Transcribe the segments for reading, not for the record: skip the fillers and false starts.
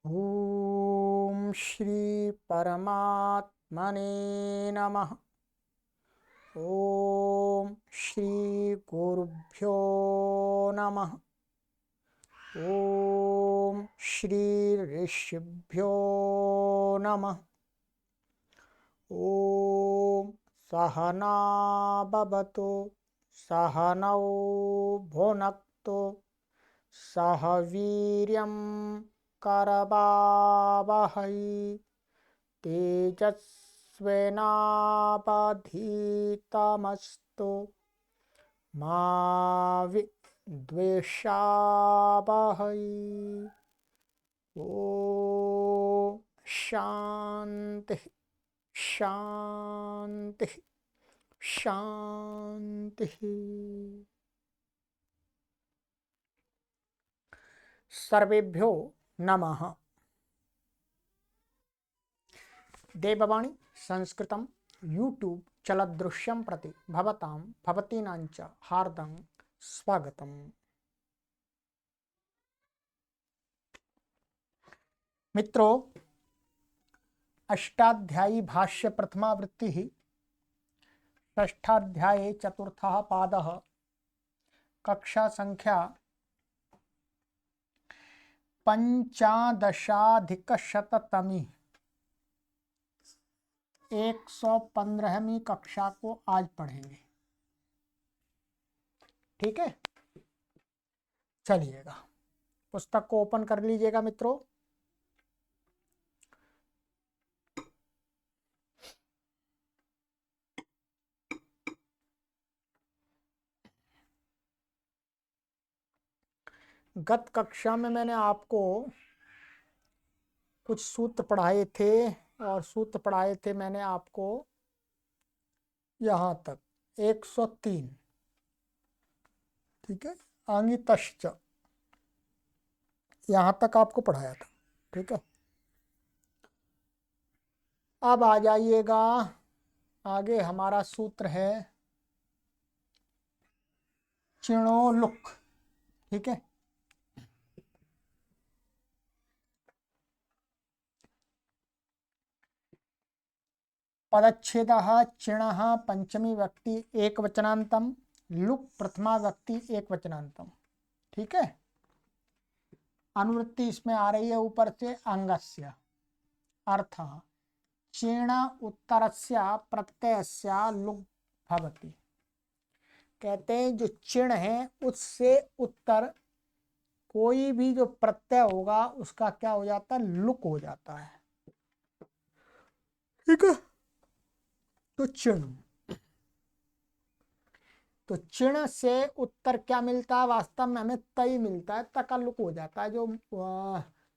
ओम श्री परमात्मने नमः। ओम श्री गुरुभ्यो नमः। ओम श्री ऋषिभ्यो नमः। ओम सहना भवतु सहनौ भुनक्तु सह वीर्यं करवावहै तेजस्विनावधीतमस्तु मा विद्विषावहै। ओ शांति शांति शांति। सर्वेभ्यो नमः। देववाणी संस्कृतं यूट्यूब चलदृश्यं प्रति भवतां भवतीनांच हार्दं स्वागतम्। मित्रों, अष्टाध्यायी भाष्य प्रथमावृत्ति षष्ठाध्याये चतुर्थः पादः कक्षा संख्या 15अधिकशततमी 115वीं कक्षा को आज पढ़ेंगे। ठीक है, चलिएगा, पुस्तक को ओपन कर लीजिएगा मित्रों। गत कक्षा में मैंने आपको कुछ सूत्र पढ़ाए थे और सूत्र पढ़ाए थे मैंने आपको यहाँ तक 103। ठीक है, आंगितश्च यहाँ तक आपको पढ़ाया था। ठीक है, अब आ जाइएगा आगे। हमारा सूत्र है चिणो लुक। ठीक है, पदच्छेदः चिणः पंचमी व्यक्ति एक वचनांतम, लुक प्रथमा व्यक्ति एक वचनांतम। ठीक है, अनुवृत्ति इसमें आ रही है ऊपर से अंगस्य अर्थ चिण उत्तरस्य प्रत्ययस्य लुक भवति। कहते हैं जो चिण है उससे उत्तर कोई भी जो प्रत्यय होगा उसका क्या हो जाता है, लुक हो जाता है। ठीक है, तो चिण से उत्तर क्या मिलता है, वास्तव में हमें तय मिलता है, तकल्लुक हो जाता है। जो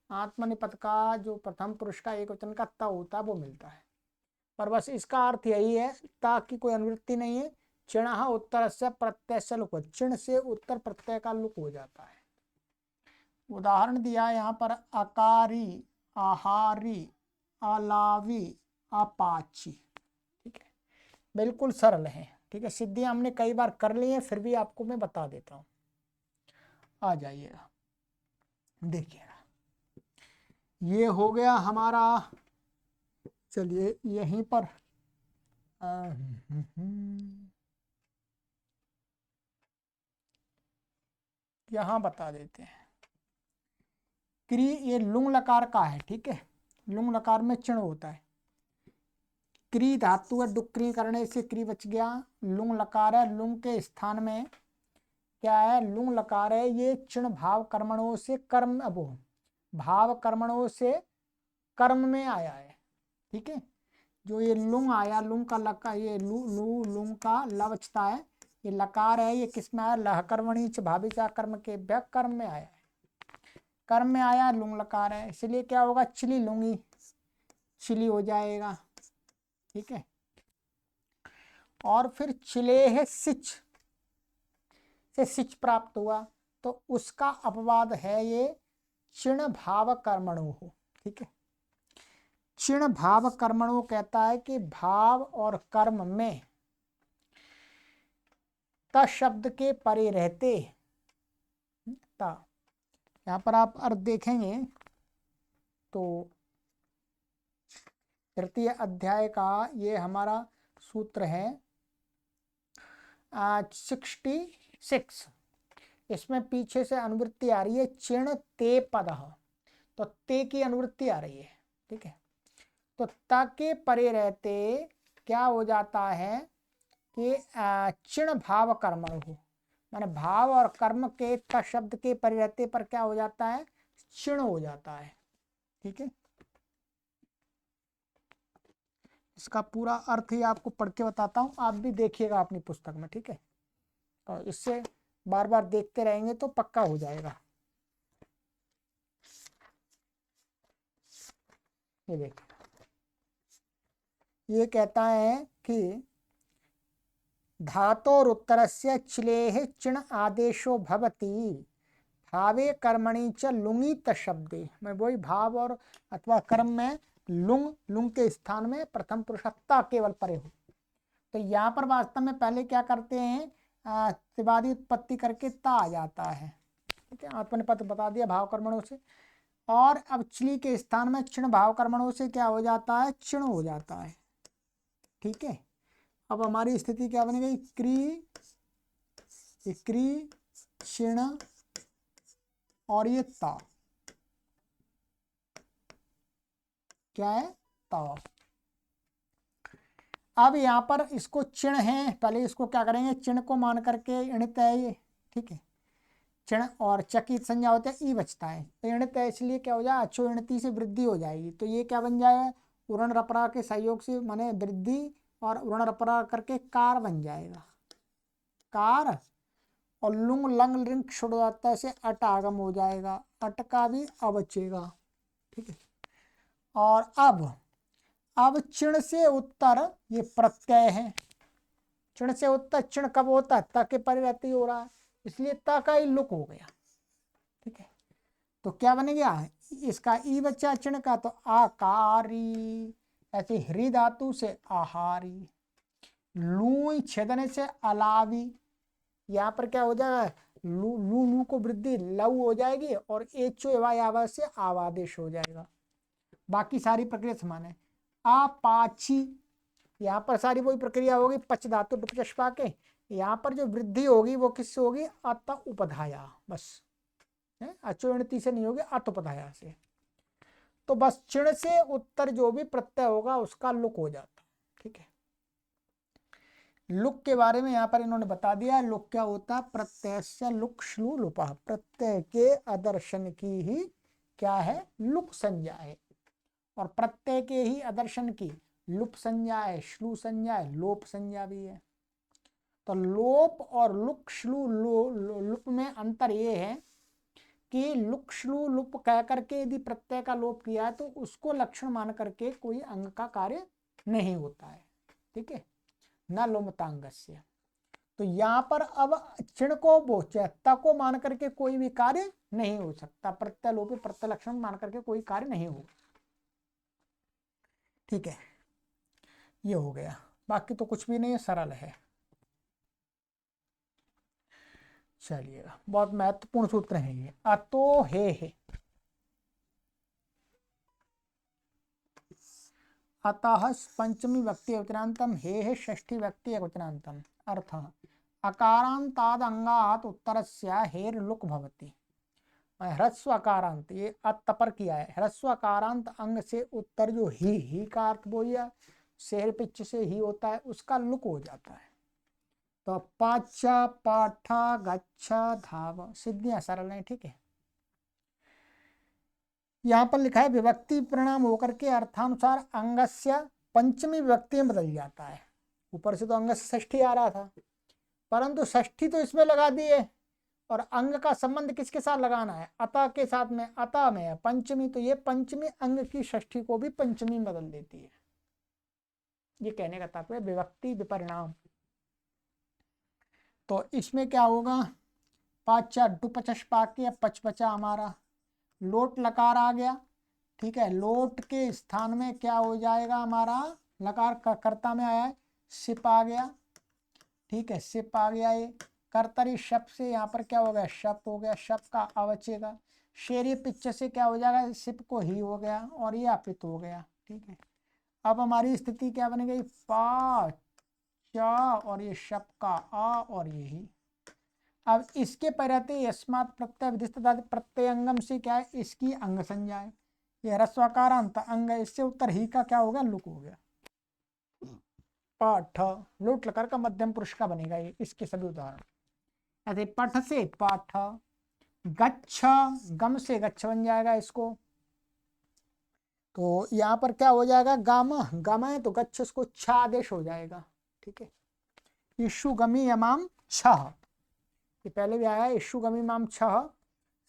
आत्मनिपद का जो प्रथम पुरुष का एक वचन का त होता है वो मिलता है। पर बस इसका अर्थ यही है, ता की कोई अनुवृत्ति नहीं है। चिण उत्तर से प्रत्यय से लुक, चिण से उत्तर प्रत्यय का लुक हो जाता है। उदाहरण दिया है यहाँ पर, अकारी, आहारी, अलावी, अपाची। ठीक है, बिल्कुल सरल है। ठीक है, सिद्धियां हमने कई बार कर ली हैं, फिर भी आपको मैं बता देता हूं। आ जाइएगा, देखिएगा, ये हो गया हमारा। चलिए यहीं पर यहां बता देते हैं। क्री ये लुंग लकार का है। ठीक है, लुंग लकार में चिण होता है। क्री धातु है, डुक्री करने से क्री बच गया। लुंग लकार है, लुंग के स्थान में क्या है, लुंग लकार है। ये चिण भाव कर्मणों से कर्म, अब भाव कर्मणों से कर्म में आया है। ठीक है, जो ये लुंग आया, लुंग का लका, ये लुंग का लवचता है, ये लकार है, ये किस में आया, लह कर्मणि च भाविचा कर्म के व्य कर्म में आया है। कर्म में आया, लुंग लकार है, इसलिए क्या होगा, चिली लुंगी, चिली हो जाएगा। ठीक है, और फिर चिले है सिच से सिच प्राप्त हुआ, तो उसका अपवाद है ये चिण भाव कर्मणो हो। ठीक है, चिण भाव कर्मणो कहता है कि भाव और कर्म में त शब्द के परे रहते ता। यहाँ पर आप अर्थ देखेंगे, तो तृतीय अध्याय का ये हमारा सूत्र है 66। इसमें पीछे से अनुवृत्ति आ रही है चिण ते पद, तो ते की अनुवृत्ति आ रही है, ठीक है। तो त के परे रहते क्या हो जाता है कि चिण भाव कर्मण हो, माने भाव और कर्म के त शब्द के परे रहते पर क्या हो जाता है, चिण हो जाता है, ठीक है। इसका पूरा अर्थ ही आपको पढ़ के बताता हूँ, आप भी देखिएगा अपनी पुस्तक में, ठीक है। और इससे बार बार देखते रहेंगे तो पक्का हो जाएगा। ये देखिए, ये कहता है कि धातोर उत्तरस्य चिलेह चिण आदेशो भवति भावे कर्मणि च लुंगित शब्दे, मैं वही भाव और अथवा कर्म में लुंग के स्थान में प्रथम पुरुषत्ता केवल परे हो। तो यहाँ पर वास्तव में पहले क्या करते हैं, त्रिवादी उत्पत्ति करके ता आ जाता है, ठीक है। आपने पद बता दिया भाव कर्मणों से, और अब चिली के स्थान में क्षण भाव कर्मणों से क्या हो जाता है, क्षण हो जाता है, ठीक है। अब हमारी स्थिति क्या बन गई, क्री क्षण और ये ता क्या है, ता। अब यहाँ पर इसको चिण है, पहले इसको क्या करेंगे, चिण को मान करके इणित है ये, ठीक है। चिण और चकी संज्ञा होते हैं, ई बचता है, तो इणित है इसलिए क्या हो जाए, अच्छो इणति से वृद्धि हो जाएगी। तो ये क्या बन जाएगा, उरण रपरा के सहयोग से माने वृद्धि और उरण रपरा करके कार बन जाएगा, कार। और लुंग लंग लिंग छुड़ जाता है से अट आगम हो जाएगा, अट का भी अबचेगा, ठीक है। और अब चिण से उत्तर ये प्रत्यय है, चिण से उत्तर, चिण कब होता है, त के परिवर्ती हो रहा है, इसलिए त का ही लुक हो गया, ठीक है। तो क्या बन गया, इसका ई बच्चा चिण का, तो आकारी, ऐसे हृ धातु से आहारी, लू छेदने से अलावी, यहाँ पर क्या हो जाएगा, लू लू लू को वृद्धि लऊ हो जाएगी और एचो एवा से आवादेश हो जाएगा। बाकी सारी प्रक्रिया समान है। अपाची, यहाँ पर सारी वही प्रक्रिया होगी, पच धातु डुपचष्पा के, यहाँ पर जो वृद्धि होगी वो किससे होगी, अत उपधाया, बस अचोणति से नहीं होगी, अत उपधाया से। तो बस चिण से उत्तर जो भी प्रत्यय होगा उसका लुक हो जाता, ठीक है। लुक के बारे में यहाँ पर इन्होंने बता दिया, लुक क्या होता है, प्रत्यय से लुक श्लू लुपा, प्रत्यय के आदर्शन की ही क्या है, लुक संज्ञा है, और प्रत्यय के ही आदर्शन की लुप संज्ञा है, श्लू संज्ञा है, लोप संज्ञा भी है। तो लोप और लुक श्लू लुप में अंतर ये है कि लुक श्लू लुप कह करके यदि प्रत्यय का लोप किया है तो उसको लक्षण मान करके कोई अंग का कार्य नहीं होता है, ठीक है, न लोमतांगस्य। तो यहाँ पर अब चिण को बोचता को मान करके कोई भी कार्य नहीं हो सकता, प्रत्यय लोप प्रत्यय लक्षण मान करके कोई कार्य नहीं होगा, ठीक है। ये हो गया, बाकी तो कुछ भी नहीं है, सरल है। चलिएगा, बहुत महत्वपूर्ण सूत्र है ये, अतो हे, अतः पंचमी व्यक्ति अवचनांतम हे षष्ठी व्यक्ति अवचनांतम, अर्थ अकारांताद अंगात उत्तरस्य हेर लुक भवति, ह्रस्व अकारांत, ये अत पर किया है, ह्रस्व अकारांत अंग से उत्तर जो ही का अर्थ बोलिया शेर पिच से ही होता है, उसका लुक हो जाता है। तो पाचा पाठा गच्छा धाव, सिद्धियां सरल हैं, ठीक है। यहाँ पर लिखा है विभक्ति परिणाम होकर के अर्थानुसार अंगस्य पंचमी विभक्ति में बदल जाता है। ऊपर से तो अंग षष्ठी आ रहा था, परंतु षष्ठी तो इसमें लगा दिए, और अंग का संबंध किसके साथ लगाना है, अतः के साथ में, अतः में है पंचमी, तो ये पंचमी अंग की षष्ठी को भी पंचमी में बदल देती है। ये कहने का तात्पर्य विभक्ति विपरिणाम। तो इसमें क्या होगा, पाचा डुपचष्पा के पचपचा हमारा लोट लकार आ गया, ठीक है। लोट के स्थान में क्या हो जाएगा, हमारा लकार का कर्ता में आया है, सिप आ गया, ठीक है, सिप आ गया। ये कर्तरी शप से यहाँ पर क्या हो गया, शप हो गया, शप का अवचेगा, शेर ये पिक्चर से क्या हो जाएगा, सिप को ही हो गया और ये अपित हो गया। ठीक है, अब हमारी स्थिति क्या बन गई, पा चा और ये शप का आ और ये ही। अब इसके परते यस्मात् प्रत्यय विधिष्ट प्रत्ययंगम से क्या है, इसकी अंग संज्ञा है। ये ह्रस्वकारांत अंग है, इससे उत्तर ही का क्या हो गया, लुक हो गया। पाठ लोट लकार का मध्यम पुरुष का बनेगा ये, इसके सभी उदाहरण। ऐसे पठ से पाठ, गच्छ गम से गच्छ बन जाएगा इसको। तो यहाँ पर क्या हो जाएगा, गम गम है तो गच्छ इसको छ आदेश हो जाएगा। ठीक है, इशु गमी यमाम छह, ये पहले भी आया है, इशु गमी माम छह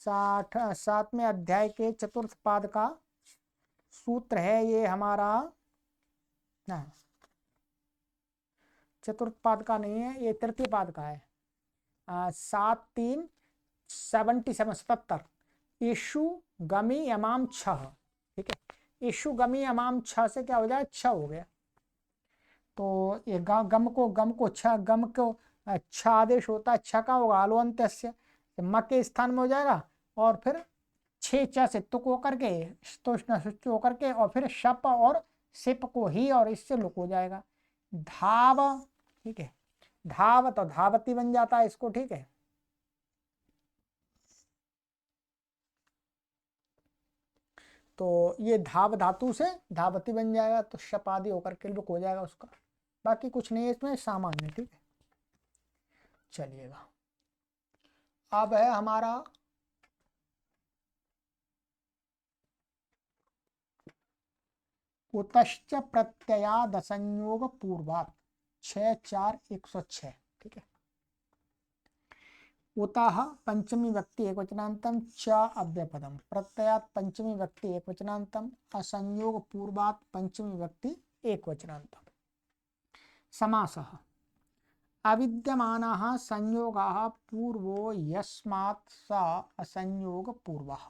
7वें अध्याय के चतुर्थ पाद का सूत्र है ये हमारा ना, चतुर्थ पाद का नहीं है, ये तृतीय पाद का है। 77 इशु गमी यमाम छह। ठीक है, इशु गमी यमाम छह से क्या हो जाए, छ हो गया। तो ये गम को छ, गम को छ आदेश होता है, छ का होगा आलोअंत्य म के स्थान में हो जाएगा और फिर छे च से तुक होकर के होकर के और फिर शप और सिप को ही और इससे लुक हो जाएगा। धाव, ठीक है, धाव तो धावती बन जाता है इसको। ठीक है, तो ये धाव धातु से धावती बन जाएगा, तो शप आदि होकर के लुक हो जाएगा उसका। बाकी कुछ नहीं है इसमें, सामान्य। ठीक है, चलिएगा अब है हमारा उतश्च प्रत्ययाद संयोग पूर्वात 6-4-106। ठीक है, उतः पंचमी व्यक्ति एकवचनांतम च अव्यपदम प्रत्ययात पंचमी व्यक्ति एकवचनांतम असंयोग पूर्वात पंचमी व्यक्ति एकवचनांतम। समासः अविद्यमानः संयोगः पूर्वो यस्मात् स असंयोग पूर्वः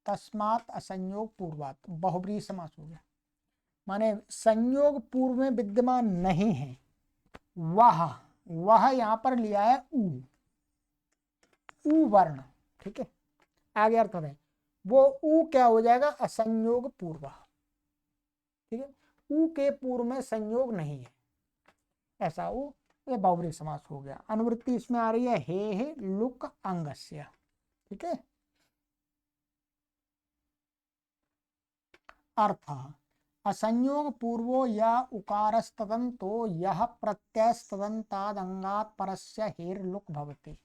तस्मात् असंयोग पूर्वात, बहुब्रीहि समास हो गया। माने संयोग पूर्व में विद्यमान नहीं है, वह यहां पर लिया है उ वर्ण। ठीक है, आगे अर्थ है वो उ क्या हो जाएगा, असंयोग पूर्व। ठीक है, उ के पूर्व में संयोग नहीं है, ऐसा उ, ये बहुब्रीहि समास हो गया। अनुवृत्ति इसमें आ रही है हे लुक अंगस्य। ठीक है, अर्थ असंयोग पूर्वो या उकारस्तदन्तो यह प्रत्ययस्तदन्तादंगात् परस्य हेर लुक भवति।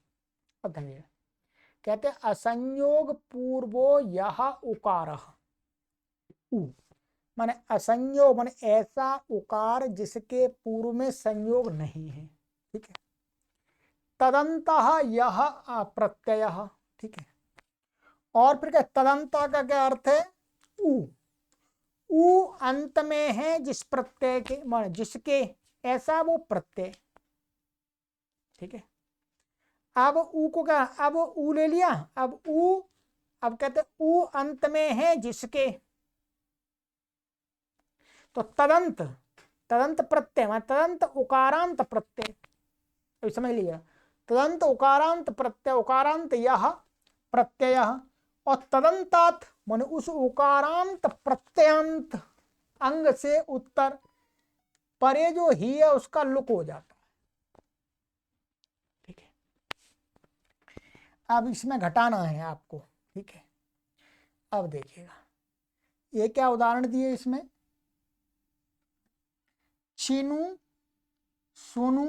कहते असंयोग पूर्वो यह उकारः, माने असंयोग माने ऐसा उकार जिसके पूर्व में संयोग नहीं है। ठीक है, तदंतः यह प्रत्यय। ठीक है, और फिर क्या तदंता का क्या अर्थ है, उ अंत में है जिस प्रत्यय के, माने जिसके, ऐसा वो प्रत्यय। ठीक है, अब उ को क्या, अब उ ले लिया, अब उ, अब कहते उ अंत में है जिसके, तो तदंत, तदंत प्रत्यय तदंत उकारांत प्रत्यय, अभी समझ लिया, तदंत उकारांत प्रत्यय, उकारांत यह प्रत्यय और तदंतात मन उस उकारांत प्रत्यंत अंग से उत्तर परे जो ही है उसका लुक हो जाता है। ठीक है, अब इसमें घटाना है आपको। ठीक है, अब देखिएगा ये क्या उदाहरण दिए इसमें, चीनू सोनू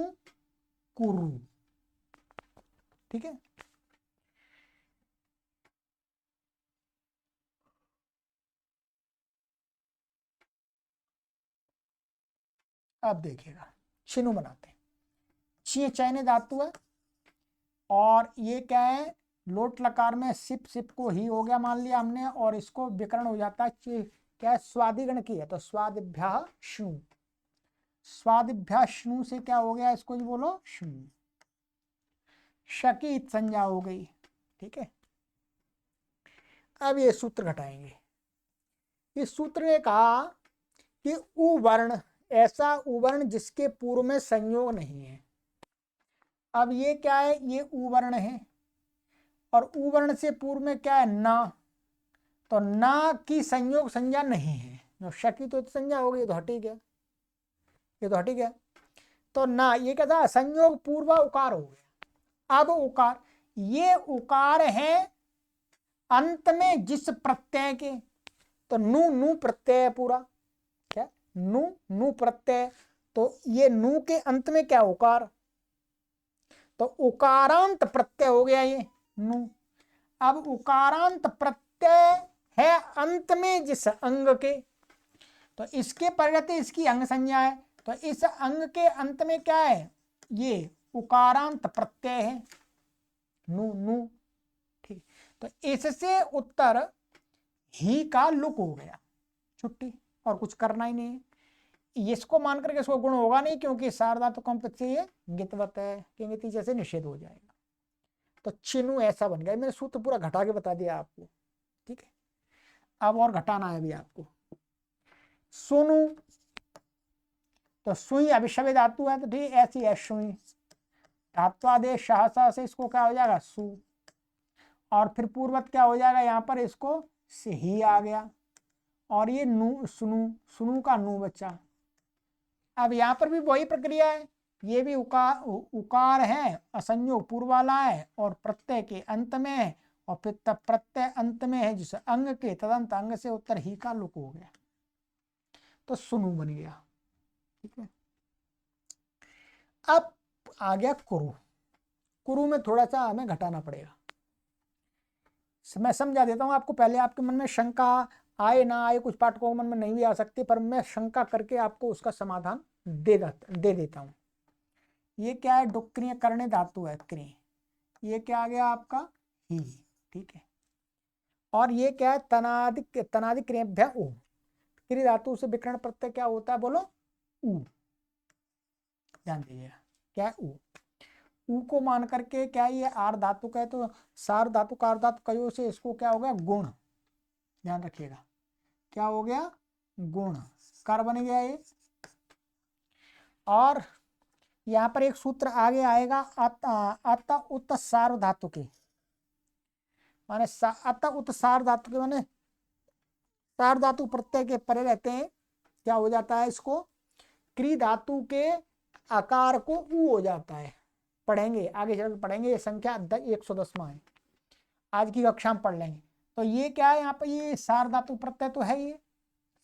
कुरु। ठीक है, अब देखिएगा चिनु बनाते हैं, ची चयने धातु है और ये क्या है, लोट लकार में सिप, सिप को ही हो गया मान लिया हमने, और इसको विकरण हो जाता है क्या है, स्वादिगण की है, तो स्वादिभ्यः श्नु, स्वादिभ्यः श्नु से क्या हो गया, इसको जी बोलो श्नु, शकी संज्ञा हो गई। ठीक है, अब ये सूत्र घटाएंगे। इस सूत्र ने कहा कि उ वर्ण, ऐसा उवर्ण जिसके पूर्व में संयोग नहीं है। अब ये क्या है, ये उ वर्ण है और उ वर्ण से पूर्व में क्या है, ना, तो ना की संयोग संज्ञा नहीं है। जो श की तो संज्ञा हो गई, तो हटी गया, ये तो हटी गया। तो ना, ये क्या था, संयोग पूर्व उकार हो गया। अब उकार, ये उकार है अंत में जिस प्रत्यय के, तो नु, नु प्रत्यय पूरा, क्या, नु, नु प्रत्यय, तो ये नु के अंत में क्या, उकार, तो उकारांत प्रत्यय हो गया ये नु। अब उकारांत प्रत्यय है अंत में जिस अंग के, तो इसके परिवर्ते इसकी अंग संज्ञा है, तो इस अंग के अंत में क्या है, ये उकारांत प्रत्यय है, नु, नु, ठीक। तो इससे उत्तर ही का लुक हो गया, छुट्टी, और कुछ करना ही नहीं है। इसको मान करके इसको गुण होगा नहीं, क्योंकि सार्वधातुकम से ये गितवत है, क्योंकि तीसरे से निषेध हो जाएगा। तो चिनु ऐसा बन गया। मैंने सूत्र पूरा घटा के बता दिया आपको, ठीक है। अब और घटाना है अभी आपको। सुनु, तो सुई अभिषेक धातु है, तो ठीक ऐसी है सुई, धात्वादेश सहसा से इसको क्या हो जाएगा, सु, और फिर पूर्वत क्या हो जाएगा, यहाँ पर इसको से ही आ गया, और ये नु, सुनु, सुनु का नु बच्चा। अब यहाँ पर भी वही प्रक्रिया है, ये भी उकार है, असंयोग पूर्व वाला है, और प्रत्यय के अंत में है, और फिर तब प्रत्यय अंत में है जिस अंग के, तदंत अंग से उत्तर ही का लुक हो गया, तो सुनु बन गया, ठीक है। अब आ गया कुरु। कुरु में थोड़ा सा हमें घटाना पड़ेगा। मैं समझा देता हूं आपको, पहले आपके मन में शंका आए ना आए, कुछ पाठकों मन में नहीं भी आ सकती, पर मैं शंका करके आपको उसका समाधान दे देता हूं। ये क्या है, डुक्रिय करने धातु है क्री, ये क्या आ गया आपका, ही, ठीक है। और ये क्या है, तनादि क्रियभ्य उ, क्री धातु से विकर्ण प्रत्यय क्या होता है, बोलो, उ, ध्यान दीजिएगा, क्या है, उ। उ को मान करके क्या, ये आर धातु का है, तो सार धातु कार धातु कयो से इसको क्या हो गया, गुण, ध्यान रखिएगा, क्या हो गया, गुण, कर बन गया ये। और यहाँ पर एक सूत्र आगे आएगा, अत उत सार धातु के, माने अत उत सार धातु के, माने सार धातु प्रत्यय के परे रहते हैं, क्या हो जाता है, इसको क्री धातु के आकार को उ हो जाता है। पढ़ेंगे आगे चल पढ़ेंगे, ये संख्या 110वां है, आज की कक्षा में पढ़ लेंगे। तो ये क्या है, यहाँ पर ये सार धातु प्रत्यय तो है, ये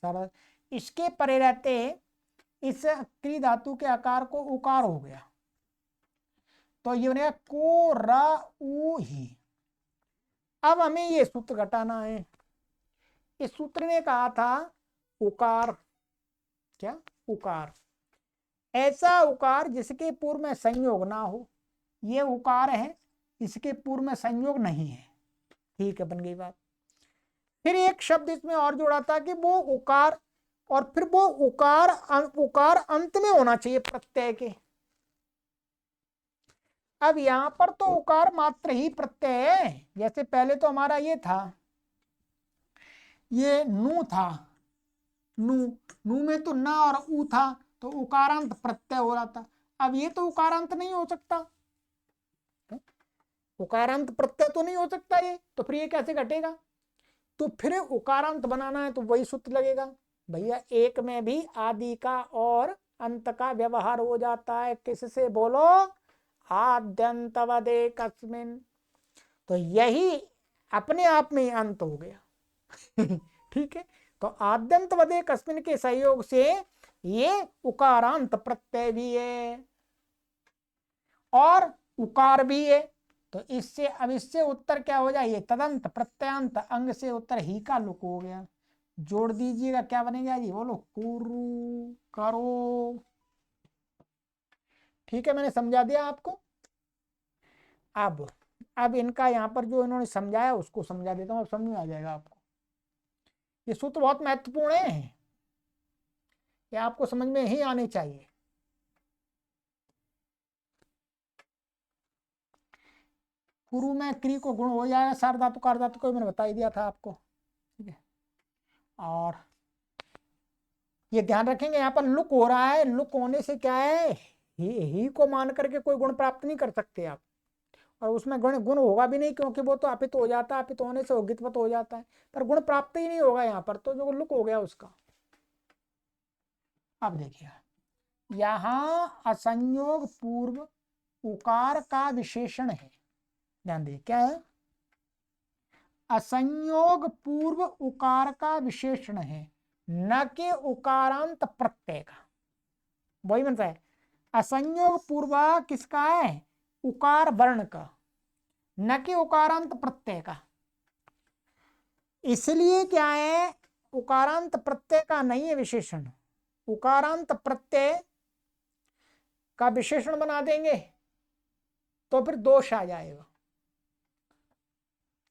सारा, इसके परे रहते इस क्री धातु के आकार को उकार हो गया, तो ये बनेगा को र उ ही। अब हमें ये सूत्र घटाना है। इस सूत्र ने कहा था उकार, क्या, उकार, ऐसा उकार जिसके पूर्व में संयोग ना हो, ये उकार है, इसके पूर्व में संयोग नहीं है, ठीक है, बन गई बात। फिर एक शब्द इसमें और जोड़ा था कि वो उकार, और फिर वो उकार अंत में होना चाहिए प्रत्यय के। अब यहां पर तो उकार मात्र ही प्रत्यय है, जैसे पहले तो हमारा ये था, ये नु था, नु, नु में तो ना और उ था, तो उकारांत प्रत्यय हो रहा था। अब ये तो उकारांत नहीं हो सकता, उकारांत प्रत्यय तो नहीं हो सकता ये, तो फिर ये कैसे घटेगा, तो फिर उकारांत बनाना है तो वही सूत्र लगेगा भैया, एक में भी आदि का और अंत का व्यवहार हो जाता है, किससे, बोलो, आद्यंतवदे कस्मिन, तो यही अपने आप में अंत हो गया ठीक है। तो आद्यंतवदे कस्मिन के सहयोग से ये उकारांत प्रत्यय भी है और उकार भी है, तो इससे अब इससे उत्तर क्या हो जाए, तदंत प्रत्यंत अंग से उत्तर ही का लुक हो गया। जोड़ दीजिएगा, क्या बनेगा जी, बोलो, कुरु करो, ठीक है, मैंने समझा दिया आपको। अब इनका यहाँ पर जो इन्होंने समझाया उसको समझा देता हूँ, अब समझ में आ जाएगा आपको। ये सूत्र बहुत महत्वपूर्ण है, ये आपको समझ में ही आने चाहिए। कुरु में क्री को गुण हो जाएगा, सार धातु कार धातु को मैंने बता ही दिया था आपको, ठीक है। और ये ध्यान रखेंगे, यहाँ पर लुक हो रहा है, लुक होने से क्या है, ही को मान करके कोई गुण प्राप्त नहीं कर सकते आप, और उसमें गुण गुण होगा भी नहीं, क्योंकि वो तो अपित हो जाता है, अपित होने से उगितवत हो जाता है, पर गुण प्राप्त ही नहीं होगा यहाँ पर, तो जो लुक हो गया उसका। अब देखिए यहाँ असंयोग पूर्व उकार का विशेषण है, ध्यान दीजिए क्या है, असंयोग पूर्व उकार का विशेषण है, न कि उकारांत प्रत्यय का। वही बनता है असंयोग पूर्व किसका है, उकार वर्ण का, न कि उकारांत प्रत्यय का। इसलिए क्या है, उकारांत प्रत्यय का नहीं है विशेषण, उकारांत प्रत्यय का विशेषण बना देंगे तो फिर दोष आ जाएगा।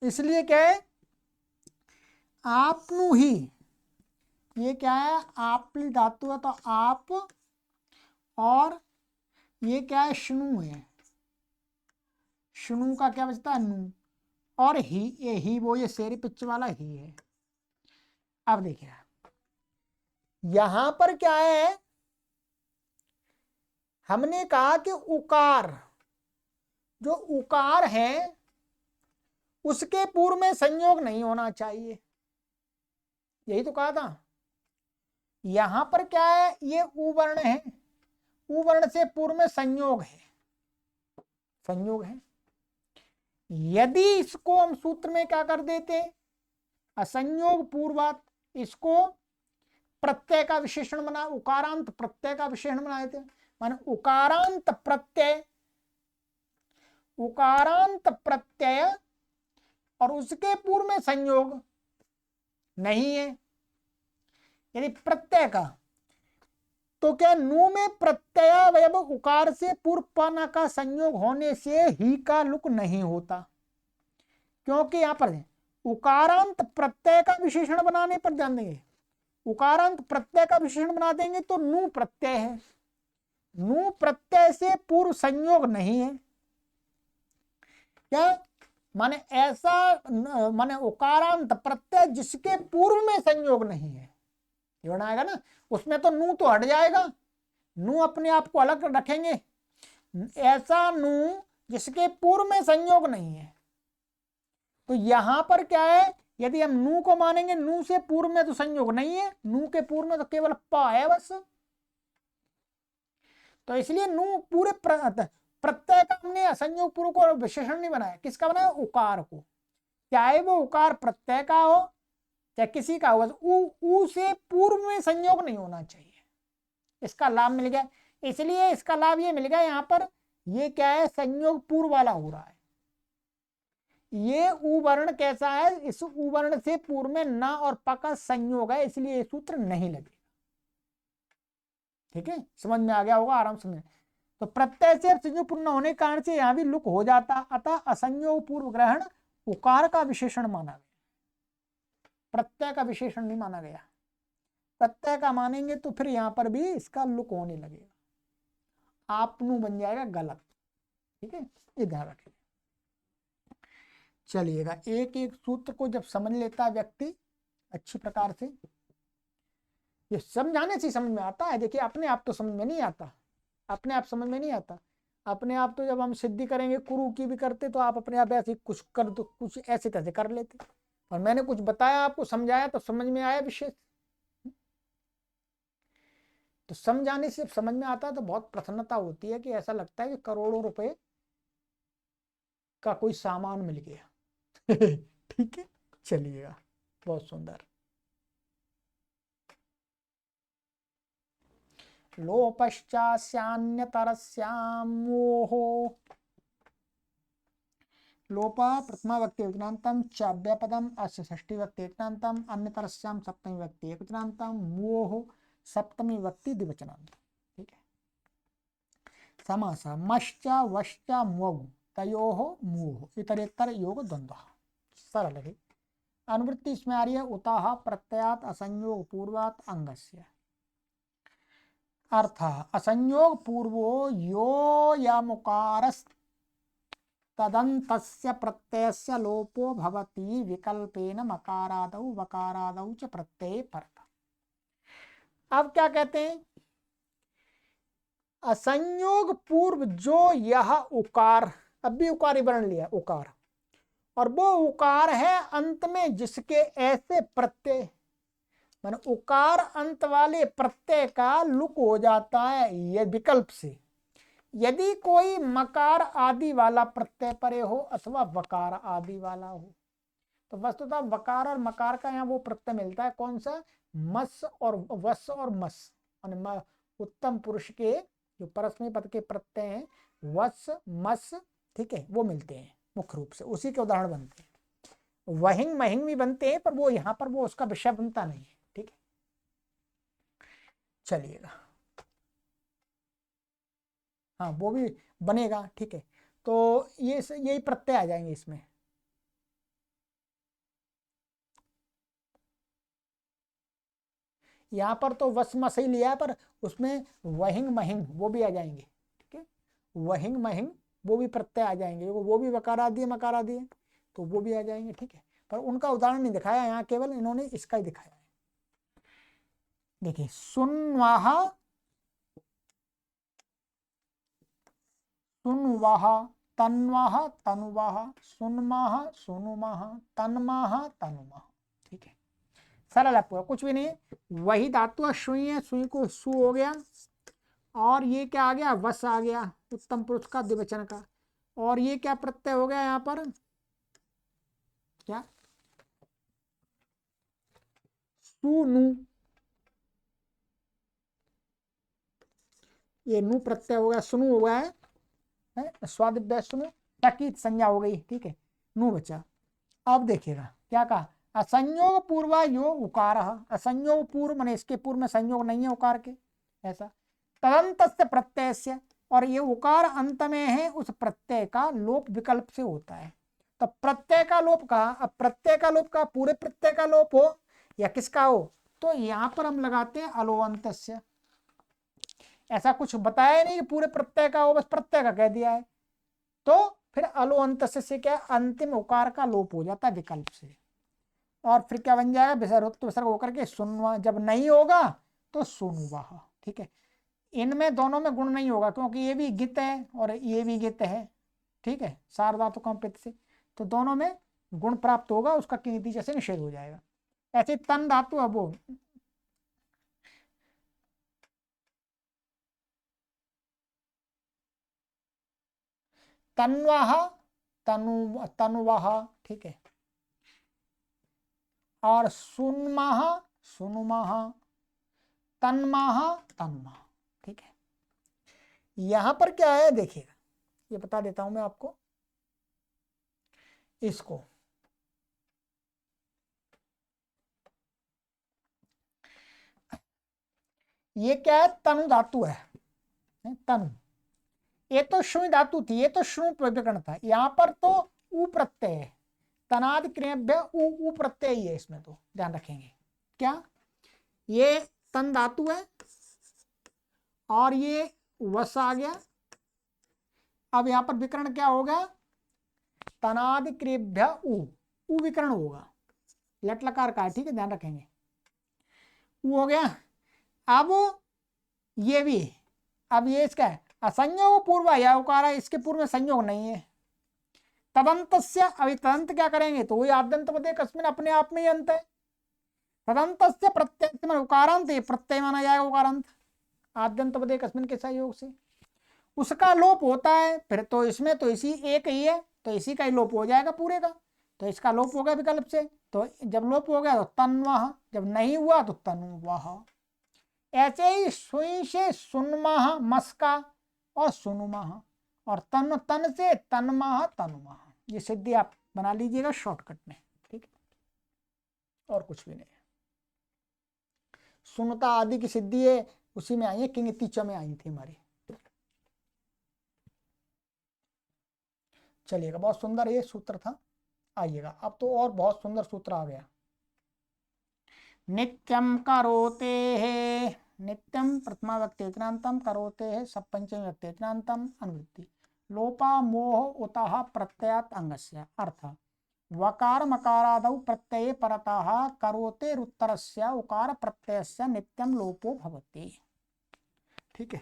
इसलिए क्या है, आपनु ही, ये क्या है, आपली धातु है तो आप, और ये क्या है, शुनु है, शुनु का क्या बचता है, नू, और ही, ये ही वो ये शेरी पिच वाला ही है। अब देखिए यहां पर क्या है, हमने कहा कि उकार, जो उकार है उसके पूर्व में संयोग नहीं होना चाहिए, यही तो कहा था। यहां पर क्या है, ये उवर्ण है, उवर्ण से पूर्व में संयोग है, संयोग है। यदि इसको हम सूत्र में क्या कर देते, असंयोग पूर्वात, इसको प्रत्यय का विशेषण बना, उकारांत प्रत्यय का विशेषण बना देते, माने उकारांत प्रत्यय, उकारांत प्रत्यय और उसके पूर्व में संयोग नहीं है, यदि प्रत्यय का, तो क्या नू में प्रत्ययावयव उकार से पूर्व पना का संयोग होने से ही का लुक नहीं होता, क्योंकि यहां पर उकारांत प्रत्यय का विशेषण बनाने पर ध्यान देंगे, उकारांत प्रत्यय का विशेषण बना देंगे तो नू प्रत्यय है, नू प्रत्यय से पूर्व संयोग नहीं है, क्या माने ऐसा, माने उकारांत प्रत्यय जिसके पूर्व में संयोग नहीं है, ये बनाएगा ना, उसमें तो नू तो हट जाएगा, नू अपने आप को अलग रखेंगे, ऐसा नू जिसके पूर्व में संयोग नहीं है। तो यहां पर क्या है, यदि हम नू को मानेंगे, नू से पूर्व में तो संयोग नहीं है, नू के पूर्व में तो केवल पा है बस, तो इसलिए नू पूरे प्रत्यय का हमने असंयोग पूर्व को विशेषण नहीं बनाया, किसका बनाया, उकार को, चाहे वो उकार प्रत्यय का हो चाहे किसी का हो, उ से पूर्व में संयोग नहीं होना चाहिए, इसका लाभ मिल गया। इसलिए इसका लाभ ये मिल गया, यहाँ पर ये क्या है, संयोग पूर्व वाला हो रहा है, ये उवर्ण कैसा है, इस उवर्ण से पूर्व में न और प का संयोग है, इसलिए ये सूत्र नहीं लगेगा। ठीक है, समझ में आ गया होगा आराम से। तो प्रत्यय से संयोग पूर्ण होने के कारण से यहां भी लुक हो जाता, अतः असंयोग पूर्व ग्रहण उकार का विशेषण माना गया, प्रत्यय का विशेषण नहीं माना गया, प्रत्यय का मानेंगे तो फिर यहां पर भी इसका लुक होने लगेगा, आपनु बन जाएगा गलत। ठीक है, ये ध्यान रखिए। चलिएगा, एक एक सूत्र को जब समझ लेता है व्यक्ति अच्छी प्रकार से, ये समझाने से समझ में आता है। देखिए अपने आप तो समझ में नहीं आता, अपने आप समझ में नहीं आता, अपने आप तो जब हम सिद्धि करेंगे कुरु की भी करते तो आप अपने आप ऐसे कुछ कर दो, कुछ ऐसे तैसे कर लेते, और मैंने कुछ बताया आपको, समझाया तो समझ में आया विशेष। तो समझाने से समझ में आता है तो बहुत प्रसन्नता होती है कि ऐसा लगता है कि करोड़ों रुपए का कोई सामान मिल गया। ठीक है, चलिएगा, बहुत सुंदर। लोपश्चास्यान्यतरस्यां मोहो, लोप प्रथमा व्यक्ति एकवचनान्तं च अव्ययपदम् अस्य षष्ठी व्यक्ति एकवचनान्तं अन्यतरस्यां सप्तमी व्यक्ति एकवचनान्तं मोह सप्तमी व्यक्ति द्विवचनान्त। ठीक है, समास मश्च वश्च मौ तयोः मोह इतरेतर योग द्वंद्व, सरल है। अनुवृत्ति इसमें आ रही है, उतः प्रत्ययात असंयोग पूर्वात अंगस्य, अर्थ असंयोग पूर्वो यो यमुकारस् तदन्तस्य प्रत्ययस्य लोपो भवति विकल्पेन मकारादौ वकारादौ च प्रत्यये परतः। अब क्या कहते हैं, असंयोग पूर्व जो यह उकार, अब भी उकार ही वर्ण लिया, उकार, और वो उकार है अंत में जिसके ऐसे प्रत्यय, माने उकार अंत वाले प्रत्यय का लुक हो जाता है ये विकल्प से, यदि कोई मकार आदि वाला प्रत्यय परे हो अथवा वकार आदि वाला हो। तो वस्तुतः वकार और मकार का यहाँ वो प्रत्यय मिलता है, कौन सा, मस और वस और मस, उत्तम पुरुष के जो परस्मै पद के प्रत्यय हैं वस मस, ठीक है, वो मिलते हैं मुख्य रूप से, उसी के उदाहरण बनते हैं। वहिंग महिंग भी बनते हैं पर वो यहाँ पर वो उसका विषय बनता नहीं है, ठीक है। चलिएगा, हाँ वो भी बनेगा, ठीक है। तो ये यही प्रत्यय आ जाएंगे इसमें। यहाँ पर तो वस मस ही लिया है, पर उसमें वहिंग महिंग वो भी आ जाएंगे, ठीक है। वहिंग महिंग वो भी प्रत्यय आ जाएंगे, वो भी वकार आदि है मकार आदि है, तो वो भी आ जाएंगे, ठीक है। पर उनका उदाहरण नहीं दिखाया यहाँ, केवल इन्होंने इसका ही दिखाया है। देखिए सुनवाहा, सुनवाहा, तन्वाहा तनुवाहा, सुनमाहा सुनुमाहा, तन्माहा तनुमाहा, ठीक है। सरल है पूरा, कुछ भी नहीं है। वही धातु है, सुई है, सुई को सु हो गया, और ये क्या आ गया, वस आ गया, उत्तम पुरुष का द्विवचन का, और ये क्या प्रत्यय हो गया यहाँ पर, क्या, सुनु, ये नु प्रत्यय हो गया, सुनु हो गया है, स्वादिव्य सुनु, तकीत संज्ञा हो गई, ठीक है, नु बचा। अब देखिएगा क्या कहा, असंयोग पूर्व यो उकार, असंयोग पूर्व माने इसके पूर्व में संयोग नहीं है उकार के, ऐसा। तदंत प्रत्यय से, और ये उकार अंत में है उस प्रत्यय का लोप विकल्प से होता है। तो प्रत्यय का लोप का, अब प्रत्यय का लोप का पूरे प्रत्यय का लोप हो या किसका हो, तो यहां पर हम लगाते हैं अलोअंत से। ऐसा कुछ बताया नहीं कि पूरे प्रत्यय का हो, बस प्रत्यय का कह दिया है, तो फिर अलोअंत से क्या, अंतिम उकार का लोप हो जाता है विकल्प से, और फिर क्या बन जाएगा, विसर्ग होकर के सुनवा, जब नहीं होगा तो सुनवाह, ठीक है। इनमें दोनों में गुण नहीं होगा क्योंकि ये भी गित है और ये भी गित है, ठीक है, सार्वधातु कंपित से, तो दोनों में गुण प्राप्त होगा, उसका किंगति जैसे निषेध हो जाएगा। ऐसे तन धातु है वो, तन्वाह तनुवाह, ठीक है, और सुनमाह सुनुमाह, तन्माह तन्माह, ठीक है। यहां पर क्या है देखिएगा, ये बता देता हूं मैं आपको, इसको ये क्या है, तनु धातु है, तनु, ये तो श्रुई धातु थी, ये तो श्रु प्रकरण था, यहां पर तो उ प्रत्यय है, तनादि क्रियाभ्य उ प्रत्यय ही है इसमें, तो ध्यान रखेंगे क्या, ये तन धातु है और ये वस आ गया। अब यहां पर विकरण क्या होगा, तनादि क्रियाभ्य उ विकरण होगा, लट लकार का है, ठीक है, ध्यान रखेंगे, उ हो गया। अब ये भी, अब ये इसका है असंयोग पूर्व या उकार है, इसके पूर्व में संयोग नहीं है। तदंत, अभी तदंत क्या करेंगे, तो वही आद्यंत पदे कस्मिन, अपने आप में ही अंत है। तदंत प्रत्यय उकारांत, प्रत्यय माना जाएगा उकारांत, आद्यंत पदे कस्मिन के सहयोग से, उसका लोप होता है, फिर तो इसमें तो इसी एक ही है, तो इसी का ही लोप हो जाएगा पूरे का, तो इसका लोप हो गया विकल्प से, तो जब लोप हो गया तो तन्वाह, जब नहीं हुआ तो तनुवाह। ऐसे ही सुई से सुनमाह मस्का और सुनुमाह, और तन तन से तन्माह तनुमाह, ये सिद्धि आप बना लीजिएगा शॉर्टकट में, ठीक है, और कुछ भी नहीं है। सुनता आदि की सिद्धि है, उसी में आई है, किंग तीचा में आई थी हमारी। चलिएगा, बहुत सुंदर ये सूत्र था। आइएगा, अब तो और बहुत सुंदर सूत्र आ गया। नित्यम करोते है, नित्यम प्रथमा व्यक्तिनांतम, करोते है सब पंचमी व्यक्तिनांतम, अनुवृत्ति लोपा मोह उतः प्रत्ययात अंगस्य, अर्थ वकार मकारादौ प्रत्यये परतः करोते उत्तरस्य उकार प्रत्ययस्य नित्यम लोपो भवति, ठीक है।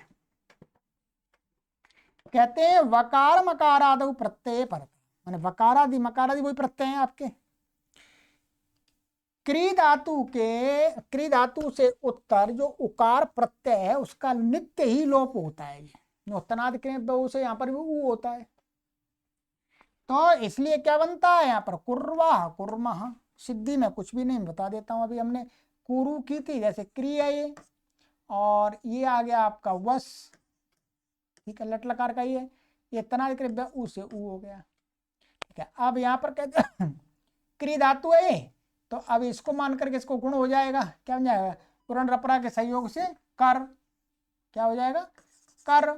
कहते हैं वकार मकारादौ प्रत्यय पर, माने वकारादि मकारादि वही प्रत्यय हैं आपके। क्री धातु से उत्तर जो उकार प्रत्यय है उसका नित्य ही लोप होता है। तनाद क्रिया से यहाँ पर भी ऊ होता है, तो इसलिए क्या बनता है यहाँ पर कुर्वाह कुर्मः। सिद्धि में कुछ भी नहीं, बता देता हूं। अभी हमने कुरु की थी, जैसे क्रिया ये, और ये आ गया आपका वस, ठीक है, लट लकार का ही है। ये तनाद क्रिया ऊ से ऊ हो गया, ठीक है। अब यहाँ पर कहते क्री धातु है, तो अब इसको मान करके इसको गुण हो जाएगा, क्या बन जाएगा, पुरण रपरा के सहयोग से कर, क्या हो जाएगा कर,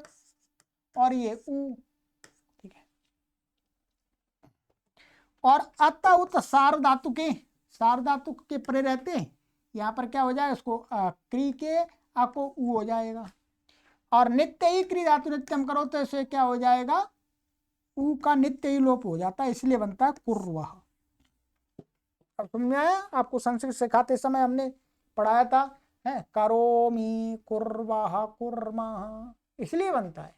और ये ऊ, ठीक है। और अत उत सार धातु के परे रहते हैं, यहाँ पर क्या हो जाएगा, उसको क्री के आ को ऊ हो जाएगा। और नित्य ही क्री धातु नित्यम करो तो इसे क्या हो जाएगा, ऊ का नित्य ही लोप हो जाता है, इसलिए बनता है कुर्वह। अब समझ में आया? आपको संस्कृत सिखाते समय हमने पढ़ाया था, है करोमी कुर्वाह कुर्मः, इसलिए बनता है,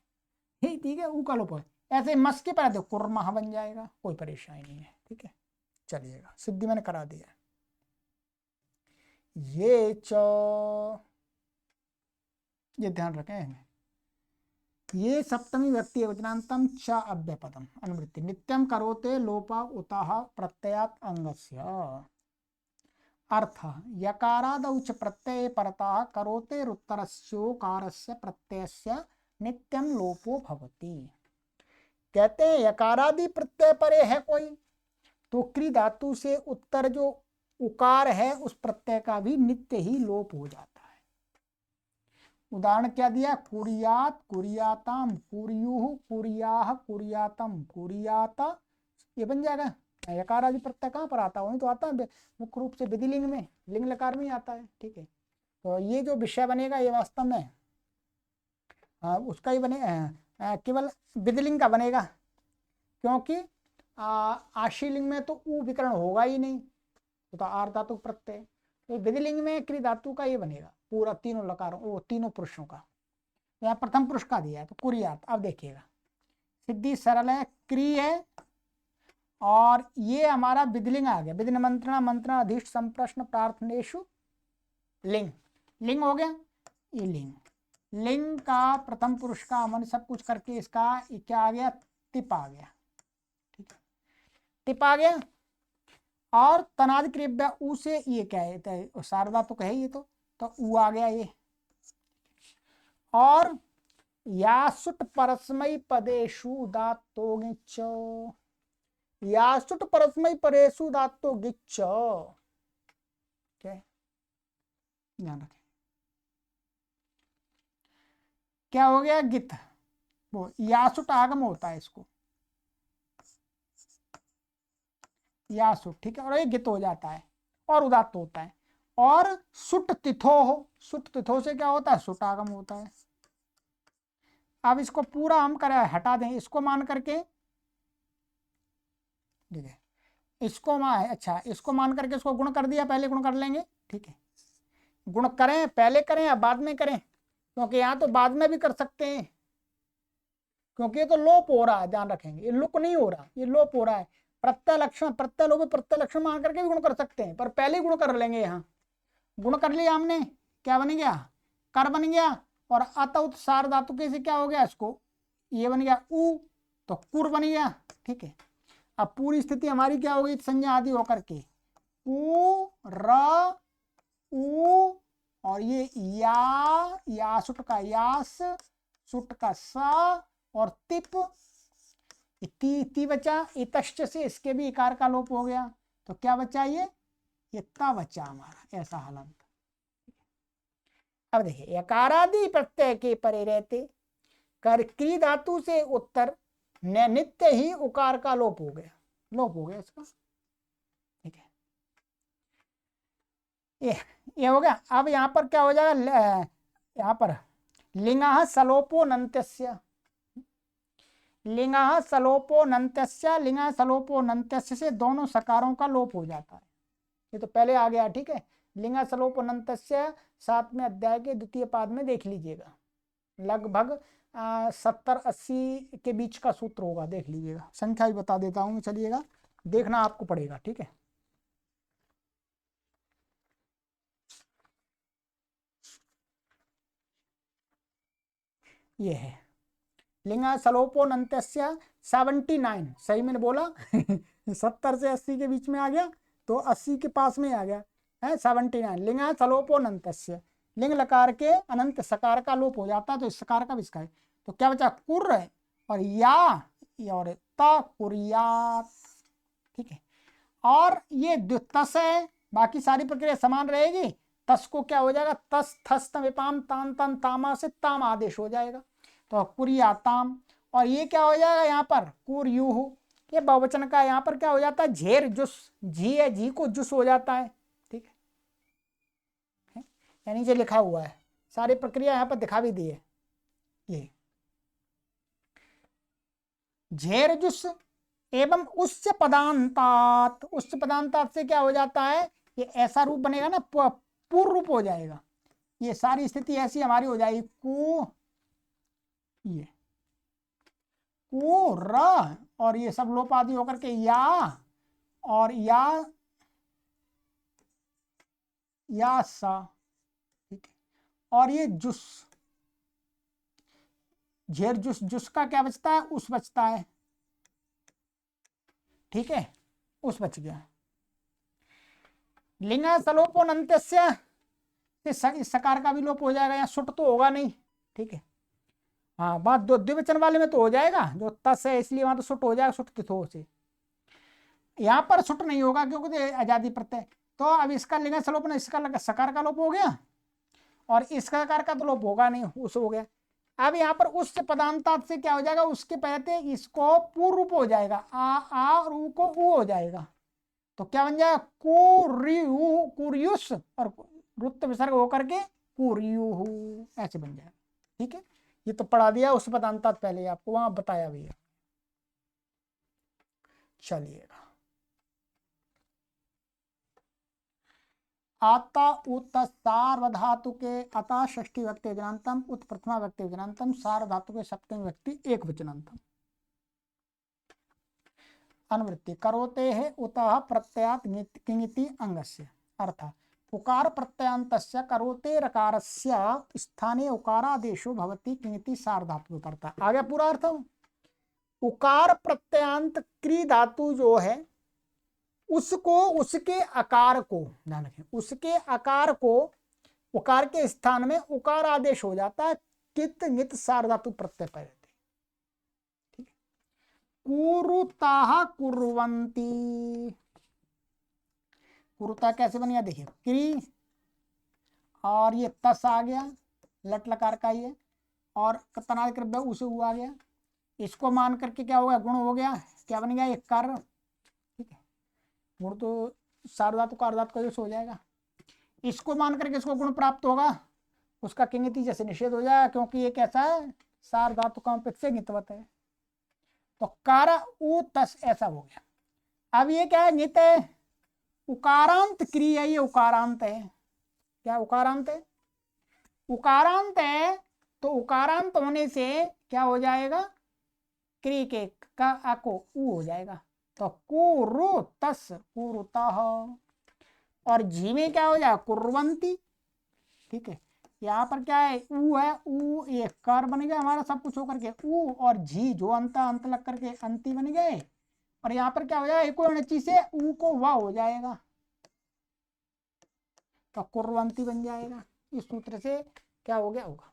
ठीक है, ऊ का लोप। ऐसे मस के पर कुर्मः बन जाएगा, कोई परेशानी नहीं है, ठीक है, चलिएगा। सिद्धि मैंने करा दिया। ये ध्यान रखें, ये सप्तमी व्यक्ति वचनांतम च अव्यपदम अनुवृत्ति नित्यम करोते लोपा उतः प्रत्ययात अंगस्य। अर्थ यकारादौच प्रत्यय परतः करोते रुत्तरस्योकारस्य प्रत्ययस्य नित्यम लोपो भवति। कहते हैं यकारादि प्रत्यय परे है कोई, तो क्री धातु से उत्तर जो उकार है उस प्रत्यय का भी नित्य ही लोप हो जाता है। उदाहरण क्या दिया, कुरियात कुरियाताम कुरियुः कुरियाः कुरियातम कुरियाता, ये बन जाएगा। यकार आदि प्रत्यय कहाँ पर आता है, वही तो आता है मुख्य रूप से विधिलिंग में, लिंग लकार में आता है, ठीक है। तो ये जो विषय बनेगा ये वास्तव में उसका ही बने, केवल विधिलिंग का बनेगा, क्योंकि आशीलिंग में तो ऊ विकरण होगा ही नहीं, तो आर धातु प्रत्यय, तो विधिलिंग में क्री धातु का ये बनेगा पूरा, तीनों लकारों, वो तीनों पुरुषों का। यहाँ प्रथम पुरुष का दिया है तो कुरियात। अब देखिएगा सिद्धि सरल है, क्री है, और ये हमारा विधिलिंग आ गया, विधि निमंत्रण मंत्रण अधिष्ट संप्रश्न प्रार्थनेशु लिंग, लिंग हो गया, ये लिंग का प्रथम पुरुष का मन सब कुछ करके इसका क्या आ गया, तिप आ गया, ठीक है, तिप आ गया। और तनाद क्रिया ऊ से ये क्या है, शारदा तो कहे ये तो ऊ आ गया ये। और यासुट परस्मय पदेशु दातो गिच्छ, यासुट परस्मय परेशु दातो गिच्छ, क्या ध्यान रखें, क्या हो गया गित, वो यासुट आगम होता है इसको, यासुट, ठीक है, और ये गित हो जाता है और उदात्त होता है। और सुट तिथो हो, सुट तिथो से क्या होता है, सुटागम होता है। अब इसको पूरा हम करें, हटा दें इसको मान करके, ठीक है, इसको अच्छा इसको मान करके इसको गुण कर दिया, पहले गुण कर लेंगे, ठीक है, गुण करें पहले करें या बाद में करें, क्योंकि यहाँ तो बाद में भी कर सकते हैं, क्योंकि ये तो लोप हो रहा है, ध्यान रखेंगे, ये लुक नहीं हो रहा, ये लोप हो रहा है। प्रत्यय लक्षण, प्रत्यय लोप प्रत्यय लक्षण मान करके भी गुण कर सकते हैं, पर पहले गुण कर लेंगे। यहाँ गुण कर लिया हमने, क्या बन गया, कर बन गया, और अत सार धातु के से क्या हो गया, इसको ये बन गया ऊ, तो कुर बन गया, ठीक है। अब पूरी स्थिति हमारी क्या हो गई, संज्ञा आदि होकर के ऊ र ऊ, और ये या सुट का यास, सुट का सा, और तिप ती बचा, इतश्च से इसके भी इकार का लोप हो गया, तो क्या बचा, ये ता बचा हमारा, ऐसा हलंत। अब देखिए यकारादि प्रत्यय के परे रहते कर क्री धातु से उत्तर नित्य ही उकार का लोप हो गया, लोप हो गया इसका, ठीक है, ये हो गया। अब यहाँ पर क्या हो जाएगा, यहाँ पर लिंगः सलोपो नन्त्यस्य, लिंगः सलोपो नन्त्यस्य, लिंगः सलोपो नन्त्यस्य से दोनों सकारों का लोप हो जाता है, ये तो पहले आ गया, ठीक है। लिंगः सलोपो नन्त्यस्य 7वें अध्याय के द्वितीय पाद में देख लीजिएगा, लगभग 70 80 के बीच का सूत्र होगा, देख लीजिएगा, संख्या भी बता देता हूँ, चलिएगा देखना आपको पड़ेगा, ठीक है। ये है लिंग सलोपोनंत्यस्य 79, सही मैंने बोला 70 से 80 के बीच में आ गया, तो 80 के पास में आ गया है 79। लिंग सलोपोनंत्यस्य, लिंग लकार के अनंत सकार का लोप हो जाता है, तो इस सकार का विस्कार है, तो क्या बचा कुर और या और ता कुरियात, ठीक है। और ये तस है, बाकी सारी प्रक्रिया समान रहेगी। तस को क्या हो जाएगा, तस थस तमिपाम तान तन तामा से ताम आदेश हो जाएगा, तो कुरियाताम। और ये क्या हो जाएगा यहाँ पर कुरयुहु, ये बहुवचन का यहाँ पर क्या हो जाता है झेर जुस, झी है झी को जुस हो जाता है, ठीक है। यानी जो लिखा हुआ है सारी प्रक्रिया यहाँ पर दिखा भी दी है, ये झेर जुस एवं उच्च पदांतात, उच्च पदांतात से क्या हो जाता है, ये ऐसा रूप बनेगा ना, पूर्ण रूप हो जाएगा, ये सारी स्थिति ऐसी हमारी हो जाएगी कु, ये कु र, और ये सब लोप आदि होकर के या, और या सा, ठीक है। और ये जुस, झेर जुस, जुस का क्या बचता है, उस बचता है, ठीक है, उस बच गया। लिंग सलोपोनंत्यस्य, इस सकार का भी लोप हो जाएगा, यहाँ सुट तो होगा नहीं, ठीक है। हाँ बात दो द्विवचन वाले में तो हो जाएगा, जो तस है इसलिए वहां तो सुट हो जाएगा, सुट तिथो से, यहाँ पर सुट नहीं होगा क्योंकि आजादी प्रत्यय। तो अब इसका लिंग सलोपन, इसका सकार का लोप हो गया, और इसका सकार का तो लोप होगा नहीं, उस हो गया। अब यहाँ पर उस पदांतात से क्या हो जाएगा, उसके पहले इसको पूर्व रूप हो जाएगा, आ और ऊ को ऊ हो जाएगा, तो क्या बन जाएगा कुर्यु, कुर्युस, और रुत्त विसर्ग होकर के कुर्युहु, ऐसे बन जाएगा, ठीक है। ये तो पढ़ा दिया उस पदांतात पहले आपको वहां बताया भी है, चलिएगा। आता उत सार्वधातु के अतः षष्ठी व्यक्ति वचनांतम, उत प्रथमा व्यक्ति वचनांतम, सार्वधातु के सप्तमी व्यक्ति एक वचनांतम। अनुवृत्ति करोते है उतः प्रत्ययात किंगिति अंगस्य, अर्थात उकार प्रत्ययांतस्य करोते रकारस्य स्थाने उकारादेशो भवति किंगिति सार्वधातु करता। आ गया पूरा अर्थ। उकार प्रत्ययांत क्री धातु जो है उसको, उसके आकार को ध्यान रखें, उसके आकार को उकार के स्थान में उकार आदेश हो जाता है, कित नित सार्वधातु प्रत्यय पर रहते, ठीक है। कुरुताः कुर्वन्ति, कुरुता कैसे बन गया देखिए, क्री और ये तस आ गया, लट लकार का ये, और तनाद कृत उसे हुआ आ गया, इसको मान करके क्या हो गया, गुण हो गया, क्या बन गया एक कर, ठीक है। गुण तो सार्वधातु का अर्धातु का यूज हो जाएगा, इसको मान करके इसको गुण प्राप्त होगा, उसका किंगति जैसे निषेध हो जाएगा, क्योंकि ये कैसा है सार्वधातु का अपेक्षा नितवत है, तो कार उ तस ऐसा हो गया। अब ये क्या है, नित है, उकारांत क्रिया, ये उकारांत है, क्या उकारांत है, उकारांत है, तो उकारांत होने से क्या हो जाएगा, क्री के का को उ हो जाएगा, तो कुरु तस कुरुतः, और जी में क्या हो जाएगा कुर्वंती, ठीक है। यहाँ पर क्या है ऊ है, ऊ ये कर बन गया हमारा सब कुछ होकर के ऊ, और जी जो अंत लग करके अंति बन गए, और यहाँ पर क्या हो जाएगा एक अणची से ऊ को वा हो जाएगा, तो कुर्वंती बन जाएगा। इस सूत्र से क्या हो गया होगा।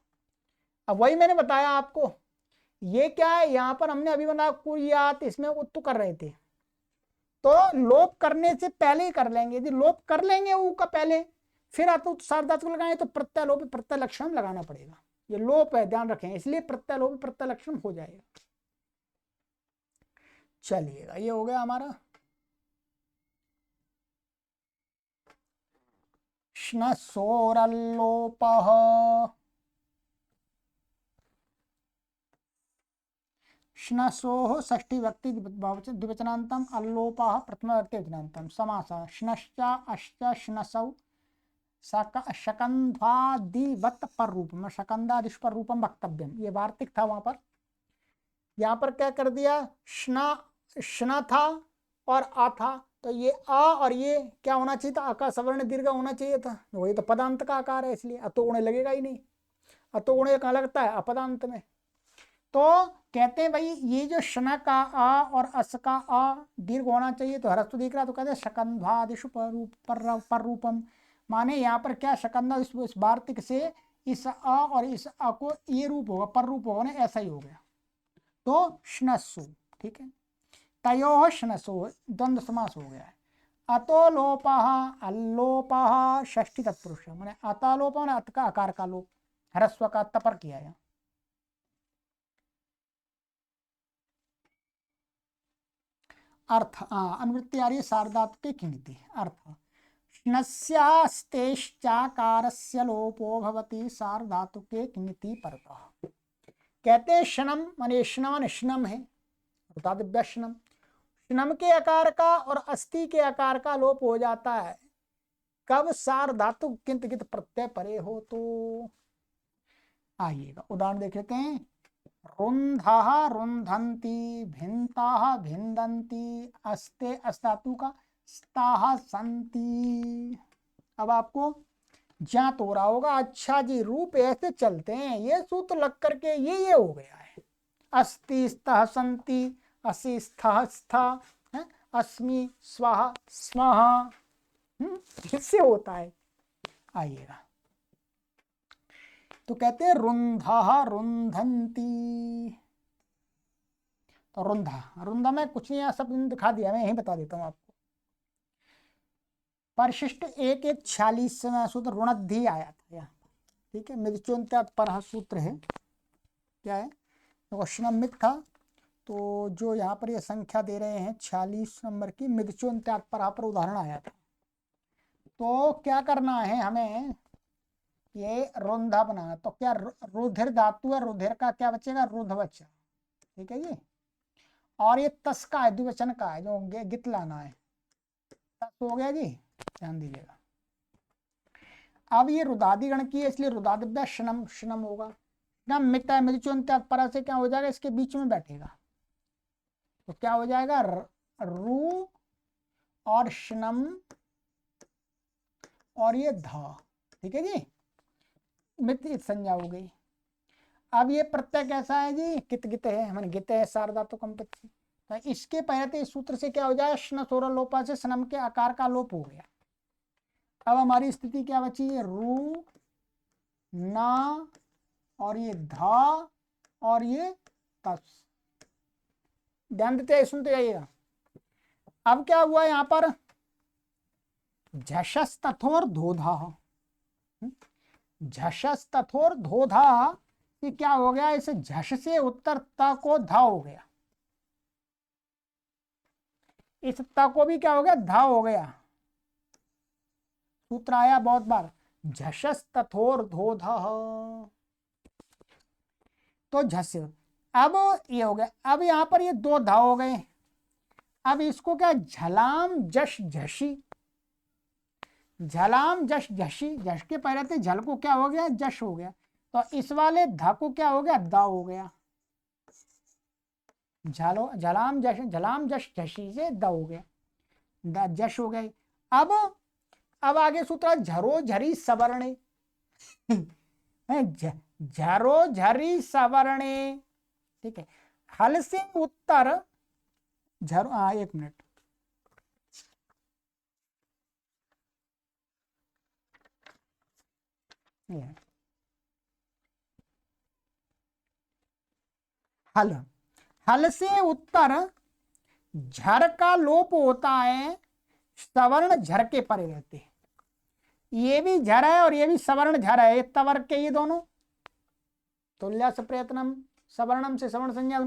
अब वही मैंने बताया आपको, ये क्या है यहाँ पर हमने अभी बना कुरियात, इसमें उत्तु कर रहे थे, तो लोप करने से पहले ही कर लेंगे, यदि लोप कर लेंगे ऊ का पहले फिर आप सार्वधातुक लगाएंगे तो प्रत्यय लोप प्रत्यय लक्षण लगाना पड़ेगा, ये लोप है ध्यान रखें, इसलिए प्रत्यय लोप प्रत्यय लक्षण हो जाएगा। चलिएगा ये हो गया हमारा श्नसोरल्लोपः, श्नसोः षष्ठी व्यक्ति द्विवचनान्तम, अल्लोपः प्रथमा व्यक्ति वचनान्तम, समासः श्नश्च अश्च श्नसौ शकंधादिवत पर रूपम, शकंदादिश पर रूपम वक्तव्यम, ये वार्तिक था वहां पर। यहाँ पर क्या कर दिया, श्ना था और आ था, तो ये आ और ये क्या होना चाहिए था, आका सवर्ण दीर्घ होना चाहिए था, वही तो पदांत का आकार है, इसलिए अतोगुण लगेगा ही नहीं। अतोगुण कहाँ लगता है, अपदांत में। तो कहते हैं भाई ये जो शना का आ और अस का आ दीर्घ होना चाहिए, तो ह्रस्व दिख रहा, तो कहते हैं शकंधादिशु पर रूपम, माने यहाँ पर क्या शकंधा इस वार्तिक से इस आ और इस आ को ये रूप होगा, पर रूप होगा ना, ऐसा ही हो गया, तो श्नसु, ठीक है। तयो श्नसु द्वंद्व समास हो गया है। अतो लोपः अल्लोपः षष्ठी तत्पुरुष, मैंने अतालोप मैंने अत का आकार का लोप, ह्रस्व का तपर किया है। अर्थ अनुवृत्ति आ रही है सार्वधातुक के किंगति। अर्थ श्नस्यास्तेश्चाकारस्य लोपो भवति सार्वधातुके किंगति परतः। कहते हैं शनम माने श्नम, श्नम है श्नम, श्नम के आकार का और अस्थि के आकार का लोप हो जाता है कब, सार्वधातुक किंत कित प्रत्यय परे हो तो। आइएगा उदाहरण देख लेते हैं। रुन्धः रुन्धन्ति, भिन्ताः भिन्दन्ति, अस्ते अस्तातु का स्ताः सन्ति। अब आपको ज्ञात हो रहा होगा, अच्छा जी रूप ऐसे चलते हैं, ये सूत्र लग करके ये हो गया है। अस्ति स्तः सन्ति, असि स्थः स्था, अस्मि स्वः स्वः, इससे होता है। आइएगा तो कहते हैं रुन्धः रुन्धन्ति, तो रुन्धा, रुन्धा में कुछ नहीं सब दिखा दिया, मैं यही बता देता हूं आपको। परिशिष्ट 1:46 सूत्र ऋणद्धि आया था यहाँ, ठीक है। मिदचोन्त्यात् परः सूत्र है, क्या है, क्वेश्चन मित था, तो जो यहाँ पर ये संख्या दे रहे हैं 46 नंबर की, मिदचोन्त्यात् परः पर उदाहरण आया था। तो क्या करना है हमें, ये रुंधा बनाना, तो क्या रुधिर धातु है, रुधिर का क्या बचेगा, रुध बचा, ठीक है जी। और ये तस का है, द्विवचन का है, जो गित लाना है, तस हो गया जी, ध्यान दीजिएगा। अब ये रुदादिगण की है, इसलिए रुदादिभ्यः शनम, शनम होगा। ना मिट है मिदचोन्त्यात् परः से क्या हो जाएगा, इसके बीच में बैठेगा, तो क्या हो जाएगा, रू और शनम और ये धा, ठीक है जी, मित्र संज्ञा हो गई। अब ये प्रत्यय कैसा है जी, कित गित है, मैंने गित है सार्वधातुक संपत्ति, तो इसके पहले तो इस सूत्र से क्या हो जाए, श्न सोरा लोपा से स्नम के आकार का लोप हो गया। अब हमारी स्थिति क्या बची है, रू ना और ये धा और ये तस, ध्यान देते सुनते जाइएगा। अब क्या हुआ यहाँ पर, झषस तथोर धोधा, झषस तथोर धोधा, ये क्या हो गया, इस झष से उत्तर त को धा हो गया, इस त को भी क्या हो गया, धा हो गया। सूत्र आया बहुत बार, झषस तथोर धोधा, तो झस, अब ये हो गया। अब यहां पर ये दो धा हो गए, अब इसको क्या, झलाम जश झशी, झलाम जश झशी, जश के पहले थे झल को क्या हो गया, जश हो गया, तो इस वाले धा को क्या हो गया, दा हो गया, झलो झलाम जश झशी से दा हो गया, दा जश हो गए। अब आगे सूत्र झरो झरी सवर्णे, झरो झरी सवर्णे, ठीक है। हल से उत्तर झरो, एक मिनट, हल, हल से उत्तर झर का लोप होता है, सवर्ण झर के परे रहते हैं, ये भी झर है और ये भी सवर्ण झर है, तवर के ये दोनों, तुल्या से प्रयत्नम सवर्णम से सवर्ण संज्ञा,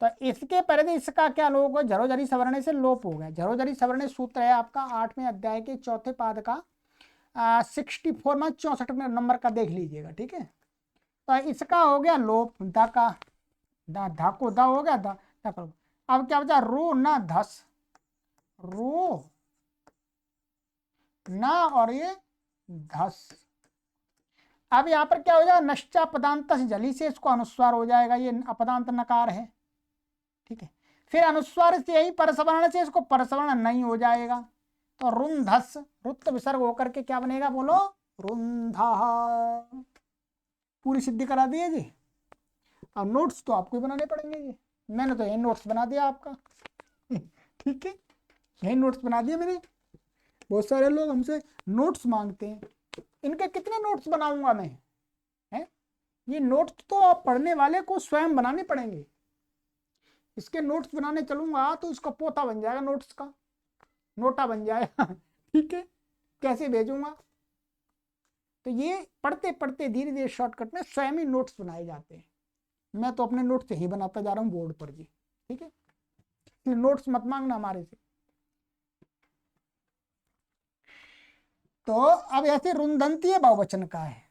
तो इसके पहले इसका क्या लोप हो, झरोझरी सवर्ण से लोप हो गया। झरोझरी सवर्ण सूत्र है आपका 8वें अध्याय के 4थे पाद का 64 में 64 नंबर का देख लीजिएगा, ठीक है। तो इसका हो गया लोप, दा का धा को दा हो गया, दा करो। अब क्या बचा, रू ना धस, रू ना और ये धस। अब यहाँ पर क्या हो जाएगा, नश्चा पदांत जली से इसको अनुस्वार हो जाएगा, ये अपदांत नकार है, ठीक है। फिर अनुस्वार से यही परसवर्ण से इसको परसवर्ण नहीं हो जाएगा, तो रुंधस, रुत विसर्ग होकर के क्या बनेगा, बोलो रुंधा। पूरी सिद्धि करा दिए जी। अब नोट्स तो आपको ही बनाने पड़ेंगे जी, मैंने तो यही नोट्स बना दिया आपका ठीक है, यही नोट्स बना दिए मेरे। बहुत सारे लोग हमसे नोट्स मांगते हैं, इनके कितने नोट्स बनाऊंगा मैं, हैं? ये नोट्स तो आप पढ़ने वाले को स्वयं बनाने पड़ेंगे। इसके नोट्स बनाने चलूंगा तो इसका पोता बन जाएगा, नोट्स का नोटा बन जाएगा ठीक है, कैसे भेजूंगा। तो ये पढ़ते पढ़ते धीरे धीरे शॉर्टकट में स्वयं ही नोट्स बनाए जाते हैं। मैं तो अपने नोट्स ही बनाता जा रहा हूँ बोर्ड पर जी, ठीक है, नोट्स मत मांगना हमारे से। तो अब ऐसे रुंधंती बहुवचन का है,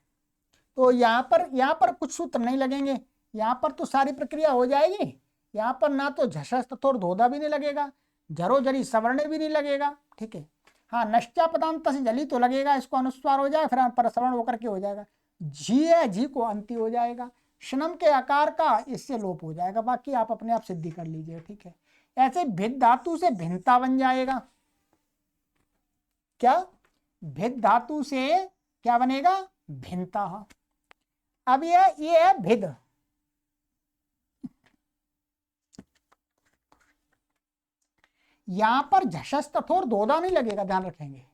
तो यहाँ पर कुछ सूत्र नहीं लगेंगे, यहाँ पर तो सारी प्रक्रिया हो जाएगी। यहाँ पर ना तो झषस तथोर धोधा भी नहीं लगेगा, जरो जरी सवर्ण भी नहीं लगेगा, ठीक है। हाँ, नश्चा पदांत से जली तो लगेगा, इसको अनुस्वार हो जाए, फिर परसवर्ण होकर के हो जाएगा। झी है, झी को अंति हो जाएगा, शनम के आकार का इससे लोप हो जाएगा, बाकी आप अपने आप सिद्धि कर लीजिए, ठीक है। ऐसे भिद धातु से भिन्नता बन जाएगा, क्या, भिद धातु से क्या बनेगा, भिन्नता। अब ये है भिद, यहां पर झषस तथोर दोदा नहीं लगेगा, ध्यान रखेंगे,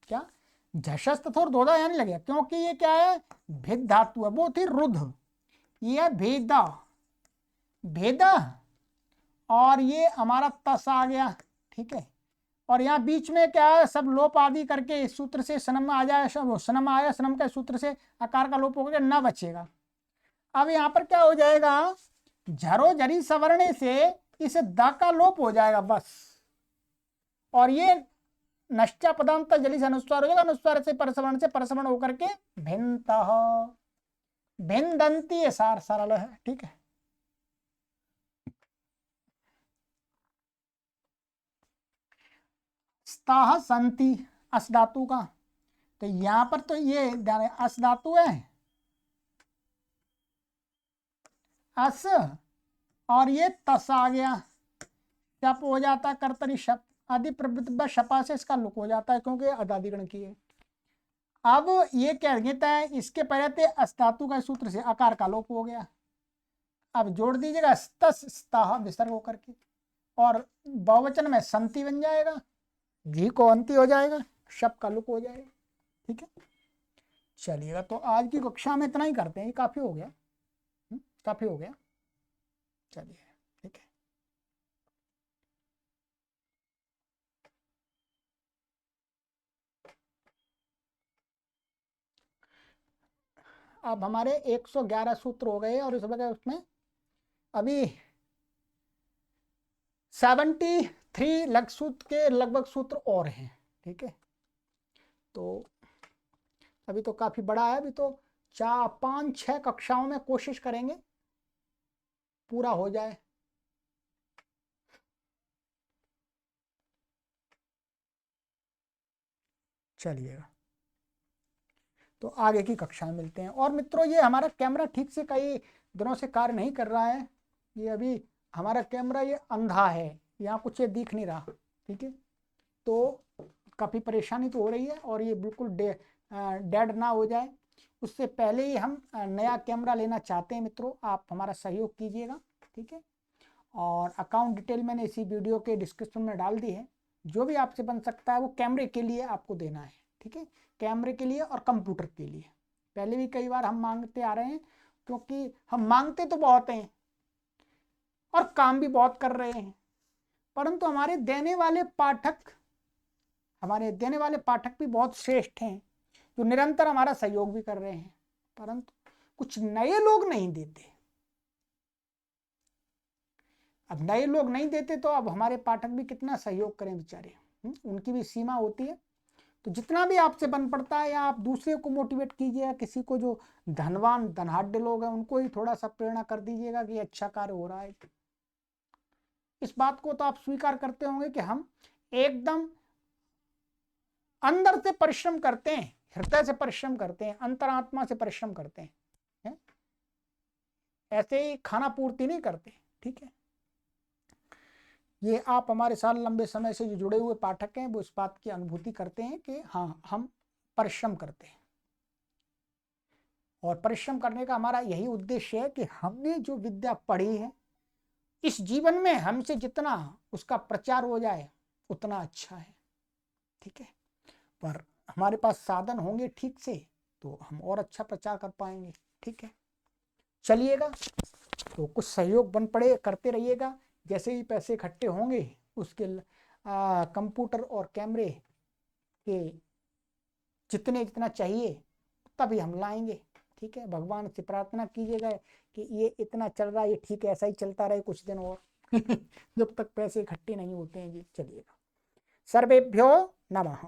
क्या, झषस तथोर दोदा यहां नहीं लगेगा, क्योंकि ये क्या है, भिद धातु है, वो थी रुद्ध, ये है भेदा, भेदा, और ये हमारा तस आ गया, ठीक है। और यहाँ बीच में क्या है, सब लोप आदि करके इस सूत्र से सनम आ जाए, सनम आया, सनम के सूत्र से आकार का लोप हो गया, न बचेगा। अब यहाँ पर क्या हो जाएगा, झरो जरी सवर्ण से इस दा का लोप हो जाएगा बस, और ये नश्चा पदांत जली से अनुस्वार हो जाएगा, अनुस्वार से परसवर्ण होकर के भिन्नता, भिन्नदंती है, सार सरल है, ठीक है। स्ताह संति अस धातु का, तो यहां पर तो ये ध्यान है, अस धातु है, अस, और ये तस आ गया, शप हो जाता, कर्तरी शप आदि प्रवृत्त शपा से इसका लुक हो जाता है, क्योंकि अदादिगण की है। अब ये क्या कहता है, इसके पहले थे अस्तातु का सूत्र से आकार का लोप हो गया, अब जोड़ दीजिएगा स्तस स्ताह विसर्ग होकर के, और बहुवचन में संति बन जाएगा, घी को अंति हो जाएगा, शप का लुक हो जाएगा, ठीक है। चलिएगा, तो आज की कक्षा में इतना ही करते हैं, ये काफी हो गया, काफी हो गया, चलिए ठीक है। अब हमारे 111 सूत्र हो गए, और उसमें अभी 73 लघु सूत्र के लगभग सूत्र और हैं, ठीक है। तो अभी तो काफी बड़ा है, अभी तो 4-5-6 कक्षाओं में कोशिश करेंगे पूरा हो जाए। चलिएगा, तो आगे की कक्षा में मिलते हैं। और मित्रों, ये हमारा कैमरा ठीक से कई दिनों से कार्य नहीं कर रहा है, ये अभी हमारा कैमरा ये अंधा है, यहाँ कुछ ये दिख नहीं रहा, ठीक है। तो काफ़ी परेशानी तो हो रही है, और ये बिल्कुल डेड ना हो जाए उससे पहले ही हम नया कैमरा लेना चाहते हैं मित्रों, आप हमारा सहयोग कीजिएगा, ठीक है। और अकाउंट डिटेल मैंने इसी वीडियो के डिस्क्रिप्शन में डाल दी है, जो भी आपसे बन सकता है वो कैमरे के लिए आपको देना है, ठीक है, कैमरे के लिए और कंप्यूटर के लिए। पहले भी कई बार हम मांगते आ रहे हैं, क्योंकि हम मांगते तो बहुत हैं और काम भी बहुत कर रहे हैं, परंतु हमारे देने वाले पाठक भी बहुत श्रेष्ठ हैं, जो निरंतर हमारा सहयोग भी कर रहे हैं, परंतु कुछ नए लोग नहीं देते। अब नए लोग नहीं देते तो अब हमारे पाठक भी कितना सहयोग करें बेचारे, उनकी भी सीमा होती है। तो जितना भी आपसे बन पड़ता है, या आप दूसरे को मोटिवेट कीजिएगा, किसी को जो धनाढ्य लोग हैं उनको ही थोड़ा सा प्रेरणा कर दीजिएगा कि अच्छा कार्य हो रहा है। इस बात को तो आप स्वीकार करते होंगे कि हम एकदम अंदर से परिश्रम करते हैं, हृदय से परिश्रम करते हैं, अंतरात्मा से परिश्रम करते हैं, ऐसे ही खाना पूर्ति नहीं करते। ठीक है, ये आप हमारे साथ लंबे समय से जो जुड़े हुए पाठक हैं वो इस बात की अनुभूति करते हैं कि हाँ, हम परिश्रम करते हैं, और परिश्रम करने का हमारा यही उद्देश्य है कि हमने जो विद्या पढ़ी है इस जीवन में हमसे जितना उसका प्रचार हो जाए उतना अच्छा है। ठीक है, पर हमारे पास साधन होंगे ठीक से तो हम और अच्छा प्रचार कर पाएंगे। ठीक है, चलिएगा, तो कुछ सहयोग बन पड़े करते रहिएगा। जैसे ही पैसे इकट्ठे होंगे उसके कंप्यूटर और कैमरे के जितना चाहिए तभी हम लाएंगे। ठीक है, भगवान से प्रार्थना कीजिएगा कि ये इतना चल रहा है, ये ठीक है, ऐसा ही चलता रहे कुछ दिन और जब तक पैसे इकट्ठे नहीं होते हैं जी। चलिएगा, सर्वेभ्यो नमः।